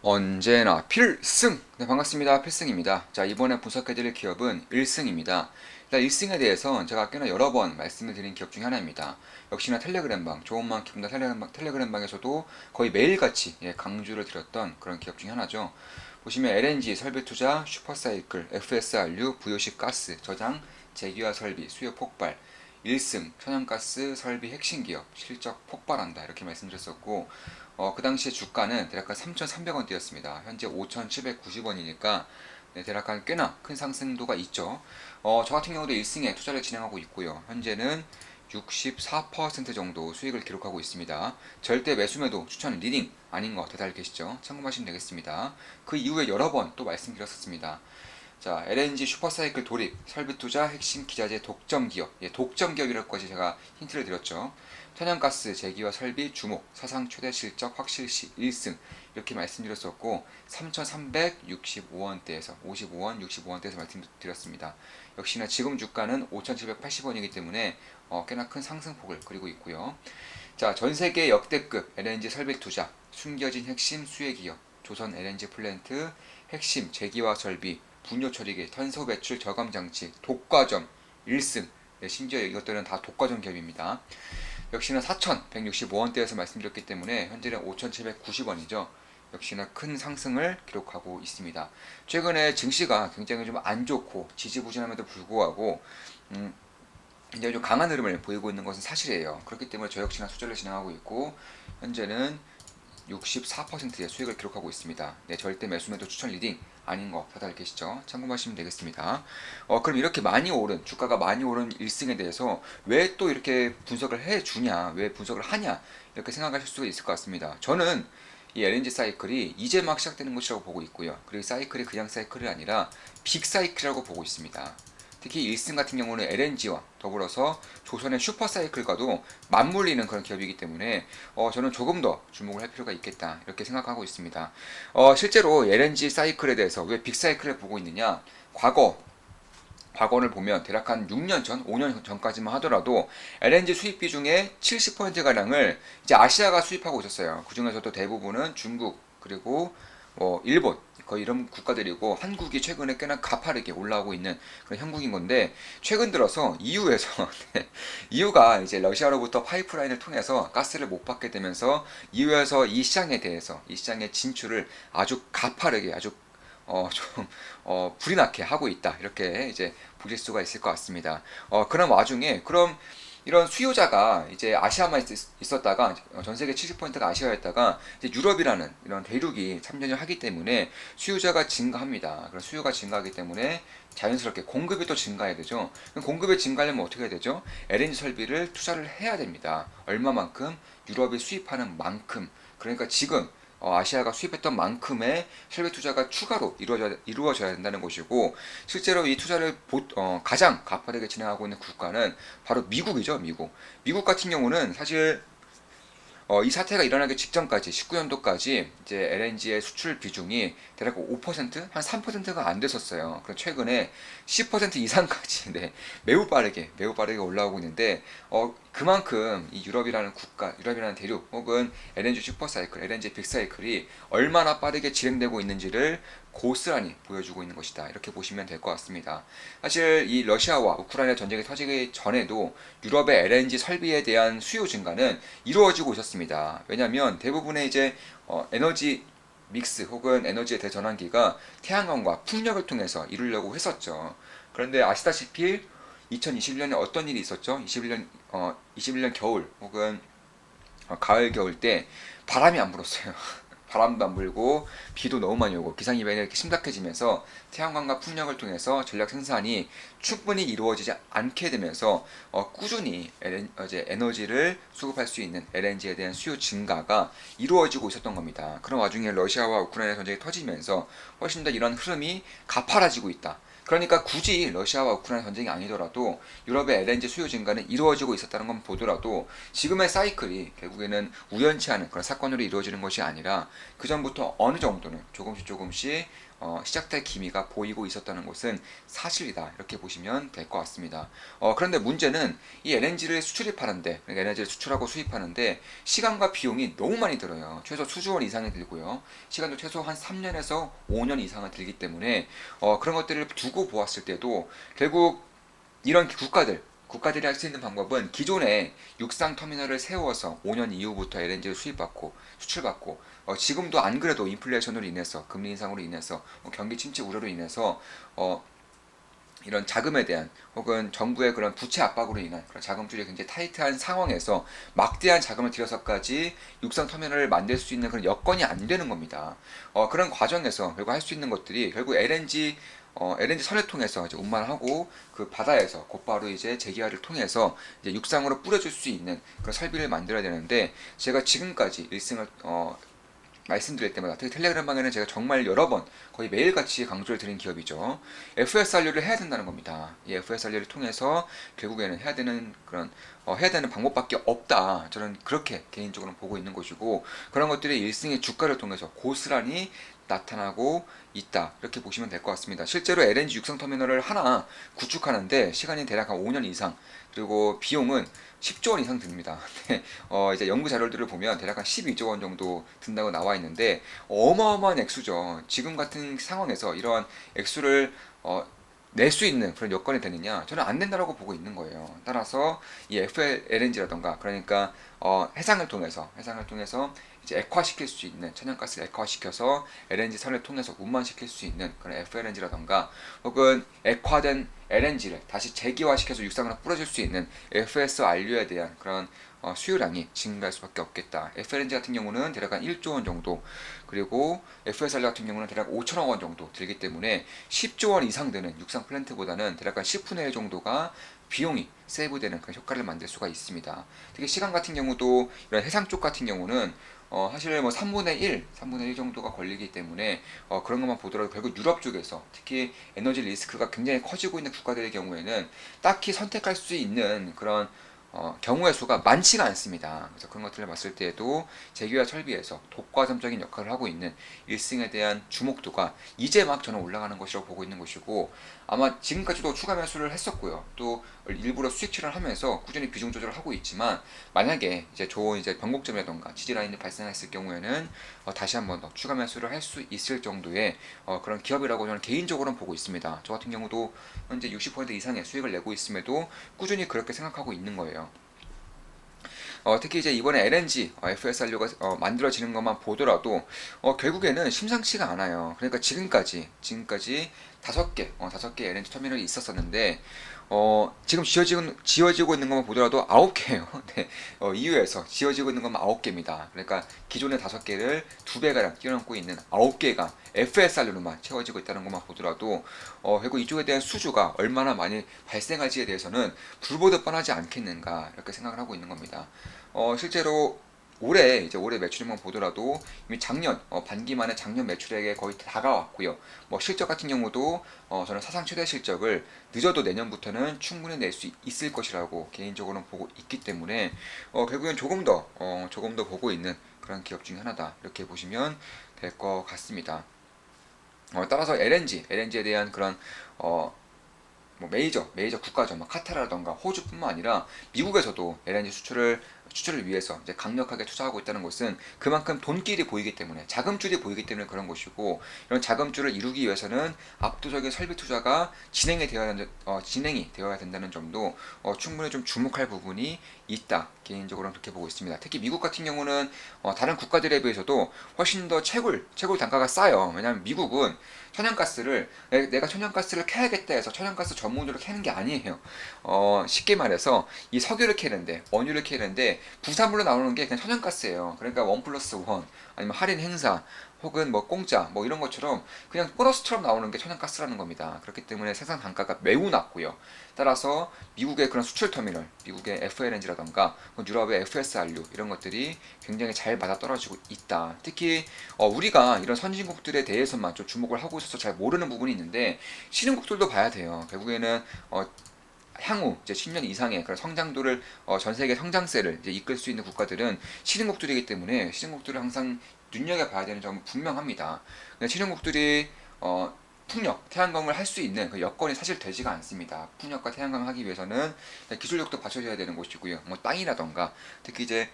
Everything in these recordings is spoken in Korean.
언제나 필승! 네, 반갑습니다. 필승입니다. 자, 이번에 분석해드릴 기업은 일승입니다. 일단 일승에 대해서 제가 꽤나 여러 번 말씀을 드린 기업 중에 하나입니다. 역시나 텔레그램방, 좋은 만큼 다 텔레그램방에서도 거의 매일같이 강조를 드렸던 그런 기업 중에 하나죠. 보시면 LNG, 설비투자, 슈퍼사이클, FSRU, 부요식 가스, 저장, 재기화 설비, 수요 폭발, 일승, 천연가스 설비 핵심 기업, 실적 폭발한다 이렇게 말씀드렸었고 그 당시에 주가는 대략 한 3,300원대였습니다. 현재 5,790원이니까 대략 한 꽤나 큰 상승도가 있죠. 저 같은 경우도 1승에 투자를 진행하고 있고요. 현재는 64% 정도 수익을 기록하고 있습니다. 절대 매수매도 추천 리딩 아닌 거 다들 계시죠? 참고하시면 되겠습니다. 그 이후에 여러 번 또 말씀드렸었습니다. 자, LNG 슈퍼사이클 돌입, 설비투자, 핵심 기자재 독점 기업, 독점 기업이라고까지 제가 힌트를 드렸죠. 천연가스 재기와 설비 주목, 사상 최대 실적 확실시 1승 이렇게 말씀드렸었고 3,365원대에서 55원, 65원대에서 말씀드렸습니다. 역시나 지금 주가는 5,780원이기 때문에 꽤나 큰 상승폭을 그리고 있고요. 자, 전 세계 역대급 LNG 설비 투자, 숨겨진 핵심 수혜 기업, 조선 LNG 플랜트, 핵심 재기화 설비, 분뇨 처리기, 탄소 배출 저감 장치, 독과점 1승. 네, 심지어 이것들은 다 독과점 기업입니다. 역시나 4,165원대에서 말씀드렸기 때문에 현재는 5,790원이죠. 역시나 큰 상승을 기록하고 있습니다. 최근에 증시가 굉장히 좀 안 좋고 지지부진함에도 불구하고 굉장히 좀 강한 흐름을 보이고 있는 것은 사실이에요. 그렇기 때문에 저 역시나 투자를 진행하고 있고 현재는 64%의 수익을 기록하고 있습니다. 네, 절대 매수매도 추천 리딩 아닌 거 다들 계시죠? 참고하시면 되겠습니다. 그럼 이렇게 많이 오른 주가가 많이 오른 일승에 대해서 왜 또 이렇게 분석을 해주냐, 왜 분석을 하냐 이렇게 생각하실 수가 있을 것 같습니다. 저는 이 LNG 사이클이 이제 막 시작되는 것이라고 보고 있고요. 그리고 사이클이 그냥 사이클이 아니라 빅 사이클이라고 보고 있습니다. 특히 일승 같은 경우는 LNG와 더불어서 조선의 슈퍼사이클과도 맞물리는 그런 기업이기 때문에 저는 조금 더 주목을 할 필요가 있겠다 이렇게 생각하고 있습니다. 실제로 LNG 사이클에 대해서 왜 빅사이클을 보고 있느냐, 과거를 보면 대략 한 6년 전, 5년 전까지만 하더라도 LNG 수입비 중에 70%가량을 이제 아시아가 수입하고 있었어요. 그 중에서도 대부분은 중국, 그리고 일본, 거의 이런 국가들이고 한국이 최근에 꽤나 가파르게 올라오고 있는 그런 형국인 건데 최근 들어서 EU에서 EU가 이제 러시아로부터 파이프라인을 통해서 가스를 못 받게 되면서 EU에서 이 시장에 대해서 이 시장의 진출을 아주 가파르게 아주 불이 나게 하고 있다 이렇게 이제 보실 수가 있을 것 같습니다. 그런 와중에 그럼 이런 수요자가 이제 아시아만 있었다가 전 세계 70%가 아시아였다가 이제 유럽이라는 이런 대륙이 참전을 하기 때문에 수요자가 증가합니다. 그런 수요가 증가하기 때문에 자연스럽게 공급이 또 증가해야 되죠. 그럼 공급이 증가하려면 어떻게 해야 되죠? LNG 설비를 투자를 해야 됩니다. 얼마만큼? 유럽이 수입하는 만큼. 그러니까 지금 아시아가 수입했던 만큼의 설비 투자가 추가로 이루어져야 된다는 것이고 실제로 이 투자를 가장 가파르게 진행하고 있는 국가는 바로 미국이죠. 미국 같은 경우는 사실 이 사태가 일어나기 직전까지 19년도까지 이제 LNG의 수출 비중이 대략 5%, 한 3%가 안 됐었어요. 그럼 최근에 10% 이상까지 매우 빠르게 올라오고 있는데 그만큼 이 유럽이라는 국가, 유럽이라는 대륙 혹은 LNG 슈퍼사이클, LNG 빅사이클이 얼마나 빠르게 진행되고 있는지를 고스란히 보여주고 있는 것이다. 이렇게 보시면 될 것 같습니다. 사실 이 러시아와 우크라이나 전쟁이 터지기 전에도 유럽의 LNG 설비에 대한 수요 증가는 이루어지고 있었습니다. 왜냐하면 대부분의 이제 에너지 믹스 혹은 에너지의 대전환기가 태양광과 풍력을 통해서 이루려고 했었죠. 그런데 아시다시피 2021년에 어떤 일이 있었죠? 21년 겨울 혹은 가을 겨울 때 바람이 안 불었어요. 바람도 안 불고 비도 너무 많이 오고 기상이변이 이렇게 심각해지면서 태양광과 풍력을 통해서 전력 생산이 충분히 이루어지지 않게 되면서 꾸준히 에너지를 수급할 수 있는 LNG에 대한 수요 증가가 이루어지고 있었던 겁니다. 그런 와중에 러시아와 우크라이나 전쟁이 터지면서 훨씬 더 이런 흐름이 가파라지고 있다. 그러니까 굳이 러시아와 우크라이나 전쟁이 아니더라도 유럽의 LNG 수요 증가는 이루어지고 있었다는 건 보더라도 지금의 사이클이 결국에는 우연치 않은 그런 사건으로 이루어지는 것이 아니라 그 전부터 어느 정도는 조금씩 시작될 기미가 보이고 있었다는 것은 사실이다. 이렇게 보시면 될 것 같습니다. 그런데 문제는 이 LNG를 수출입하는데, 그러니까 에너지를 수출하고 수입하는데 시간과 비용이 너무 많이 들어요. 최소 수조 원 이상이 들고요. 시간도 최소 한 3년에서 5년 이상은 들기 때문에 그런 것들을 두고 보았을 때도 결국 이런 국가들이 할 수 있는 방법은 기존에 육상 터미널을 세워서 5년 이후부터 LNG를 수입받고 수출받고 지금도 안 그래도 인플레이션으로 인해서 금리 인상으로 인해서 경기 침체 우려로 인해서 이런 자금에 대한 혹은 정부의 그런 부채 압박으로 인한 그런 자금줄이 굉장히 타이트한 상황에서 막대한 자금을 들여서까지 육상 터미널을 만들 수 있는 그런 여건이 안 되는 겁니다. 그런 과정에서 결국 할 수 있는 것들이 결국 LNG 선을 통해서 이제 운반하고 그 바다에서 곧바로 이제 재기화를 통해서 이제 육상으로 뿌려줄 수 있는 그런 설비를 만들어야 되는데 제가 지금까지 일승을 말씀드릴 때마다 특히 텔레그램방에는 제가 정말 여러 번 거의 매일같이 강조를 드린 기업이죠. FSRU를 해야 된다는 겁니다. 이 FSRU를 통해서 결국에는 해야 되는 방법밖에 없다. 저는 그렇게 개인적으로 보고 있는 것이고 그런 것들이 일승의 주가를 통해서 고스란히 나타나고 있다. 이렇게 보시면 될 것 같습니다. 실제로 LNG 육상터미널을 하나 구축하는데 시간이 대략 한 5년 이상 그리고 비용은 10조 원 이상 듭니다. 이제 연구 자료들을 보면 대략 한 12조 원 정도 든다고 나와 있는데 어마어마한 액수죠. 지금 같은 상황에서 이러한 액수를 낼 수 있는 그런 여건이 되느냐? 저는 안 된다라고 보고 있는 거예요. 따라서 이 FLNG라던가 그러니까 해상을 통해서 이제 액화시킬 수 있는 천연가스를 액화시켜서 LNG 선을 통해서 운반시킬 수 있는 그런 FLNG라던가 혹은 액화된 LNG를 다시 재기화시켜서 육상으로 뿌려줄 수 있는 FSRU에 대한 그런 수요량이 증가할 수밖에 없겠다. FLNG 같은 경우는 대략 한 1조 원 정도 그리고 FSRU 같은 경우는 대략 5천억 원 정도 들기 때문에 10조 원 이상 되는 육상 플랜트보다는 대략 한 10분의 1 정도가 비용이 세이브되는 그런 효과를 만들 수가 있습니다. 특히 시간 같은 경우도 이런 해상 쪽 같은 경우는 사실 뭐 3분의 1 정도가 걸리기 때문에 그런 것만 보더라도 결국 유럽 쪽에서 특히 에너지 리스크가 굉장히 커지고 있는 국가들의 경우에는 딱히 선택할 수 있는 그런 경우의 수가 많지가 않습니다. 그래서 그런 것들을 봤을 때에도 재기화 설비에서 독과점적인 역할을 하고 있는 일승에 대한 주목도가 이제 막 저는 올라가는 것이라고 보고 있는 것이고 아마 지금까지도 추가 매수를 했었고요. 또 일부러 수익 출을 하면서 꾸준히 비중 조절을 하고 있지만 만약에 이제 좋은 이제 변곡점이라던가 지지 라인이 발생했을 경우에는 다시 한번 더 추가 매수를 할 수 있을 정도의 그런 기업이라고 저는 개인적으로는 보고 있습니다. 저 같은 경우도 현재 60% 이상의 수익을 내고 있음에도 꾸준히 그렇게 생각하고 있는 거예요. 특히 이제 이번에 LNG FSRU가 만들어지는 것만 보더라도 결국에는 심상치가 않아요. 그러니까 지금까지 다섯 개 LNG 터미널이 있었었는데 지금 지어지고 있는 것만 보더라도 9개예요. 네. EU에서 지어지고 있는 것만 9개입니다. 그러니까 기존의 5개를 2배가량 뛰어넘고 있는 9개가 FSRU로만 채워지고 있다는 것만 보더라도 결국 이쪽에 대한 수주가 얼마나 많이 발생할지에 대해서는 불보듯 뻔하지 않겠는가 이렇게 생각을 하고 있는 겁니다. 실제로 올해 매출액만 보더라도 이미 작년 반기 만에 작년 매출액에 거의 다가왔고요. 뭐 실적 같은 경우도 저는 사상 최대 실적을 늦어도 내년부터는 충분히 낼 수 있을 것이라고 개인적으로는 보고 있기 때문에 결국엔 조금 더 보고 있는 그런 기업 중에 하나다 이렇게 보시면 될 것 같습니다. 따라서 LNG에 대한 그런 뭐 메이저 국가죠. 뭐 카타르라던가 호주뿐만 아니라 미국에서도 LNG 수출을 위해서 이제 강력하게 투자하고 있다는 것은 그만큼 돈길이 보이기 때문에 자금줄이 보이기 때문에 그런 것이고 이런 자금줄을 이루기 위해서는 압도적인 설비 투자가 진행이 되어야 된다는 점도 충분히 좀 주목할 부분이 있다. 개인적으로는 그렇게 보고 있습니다. 특히 미국 같은 경우는 다른 국가들에 비해서도 훨씬 더 채굴 단가가 싸요. 왜냐하면 미국은 내가 천연가스를 캐야겠다 해서 천연가스 전문으로 캐는 게 아니에요. 쉽게 말해서 이 석유를 캐는데 원유를 캐는데 부산물로 나오는 게 그냥 천연가스예요. 그러니까 1+1 아니면 할인 행사 혹은 뭐 공짜 뭐 이런 것처럼 그냥 보너스처럼 나오는 게 천연가스라는 겁니다. 그렇기 때문에 생산 단가가 매우 낮고요. 따라서 미국의 그런 수출 터미널, 미국의 FLNG라던가 유럽의 FSRU 이런 것들이 굉장히 잘 맞아떨어지고 있다. 특히 우리가 이런 선진국들에 대해서만 좀 주목을 하고 있어서 잘 모르는 부분이 있는데 신흥국들도 봐야 돼요. 결국에는 향후 이제 10년 이상의 그런 성장도를 전 세계 성장세를 이제 이끌 수 있는 국가들은 신흥국들이기 때문에 신흥국들을 항상 눈여겨봐야 되는 점은 분명합니다. 신흥국들이 풍력, 태양광을 할 수 있는 그 여건이 사실 되지가 않습니다. 풍력과 태양광을 하기 위해서는 기술력도 받쳐줘야 되는 곳이고요. 뭐 땅이라던가 특히 이제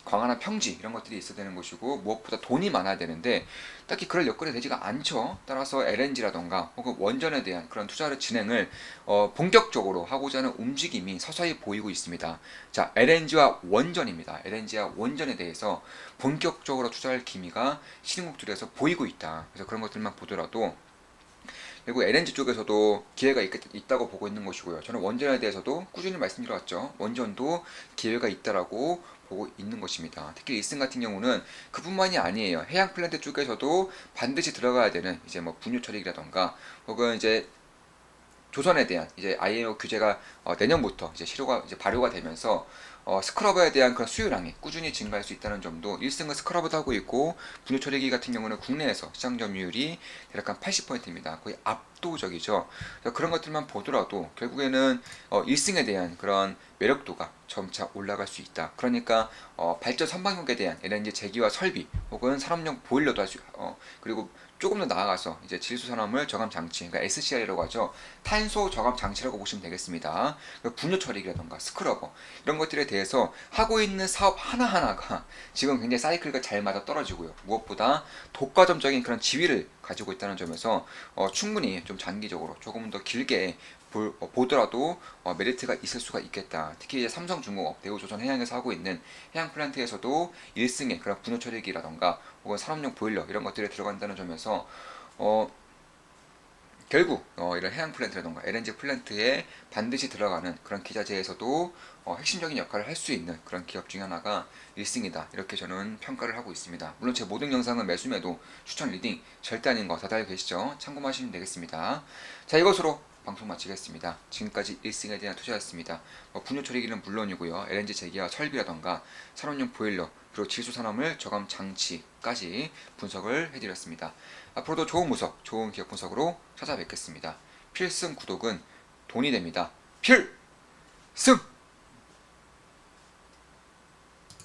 광활한 평지 이런 것들이 있어야 되는 것이고 무엇보다 돈이 많아야 되는데 딱히 그럴 여건이 되지가 않죠. 따라서 LNG라던가 혹은 원전에 대한 그런 투자를 진행을 본격적으로 하고자 하는 움직임이 서서히 보이고 있습니다. 자, LNG와 원전입니다. LNG와 원전에 대해서 본격적으로 투자할 기미가 신흥국들에서 보이고 있다. 그래서 그런 것들만 보더라도 그리고 LNG 쪽에서도 기회가 있다고 보고 있는 것이고요. 저는 원전에 대해서도 꾸준히 말씀드려왔죠. 원전도 기회가 있다라고 보고 있는 것입니다. 특히 일승 같은 경우는 그뿐만이 아니에요. 해양 플랜트 쪽에서도 반드시 들어가야 되는 이제 뭐 분유 처리라던가 혹은 이제 조선에 대한 이제 IMO 규제가 내년부터 이제 실효가 이제 발효가 되면서 스크러버에 대한 그런 수요량이 꾸준히 증가할 수 있다는 점도 1승은 스크러버도 하고 있고 분유 처리기 같은 경우는 국내에서 시장 점유율이 대략 한 80%입니다. 거의 압도적이죠. 그런 것들만 보더라도 결국에는 1승에 대한 그런 매력도가 점차 올라갈 수 있다. 그러니까 발전 선박용에 대한 LNG 제기와 설비 혹은 산업용 보일러도 할 수, 그리고 조금 더 나아가서 이제 질소 산화물 저감 장치, 그러니까 SCR이라고 하죠. 탄소 저감 장치라고 보시면 되겠습니다. 분유 처리기라던가 스크러버 이런 것들에 대해서 하고 있는 사업 하나하나가 지금 굉장히 사이클과 잘 맞아 떨어지고요. 무엇보다 독과점적인 그런 지위를 가지고 있다는 점에서 충분히 좀 장기적으로 조금 더 길게 보더라도 메리트가 있을 수가 있겠다. 특히 이제 삼성중공업, 대우조선 해양에서 하고 있는 해양 플랜트에서도 1승의 그런 분유 처리기라던가 혹은 산업용 보일러 이런 것들에 들어간다는 점에서 결국 이런 해양 플랜트라던가 LNG 플랜트에 반드시 들어가는 그런 기자재에서도 핵심적인 역할을 할 수 있는 그런 기업 중에 하나가 1승이다. 이렇게 저는 평가를 하고 있습니다. 물론 제 모든 영상은 매수매도 추천 리딩 절대 아닌 거 다들 알고 계시죠? 참고하시면 되겠습니다. 자, 이것으로 방송 마치겠습니다. 지금까지 1승에 대한 투자였습니다. 분유 처리기는 물론이고요. LNG 제기와 설비라던가 산업용 보일러 그리고 질소산업물 저감 장치까지 분석을 해드렸습니다. 앞으로도 좋은 분석, 좋은 기업 분석으로 찾아뵙겠습니다. 필승 구독은 돈이 됩니다. 필승!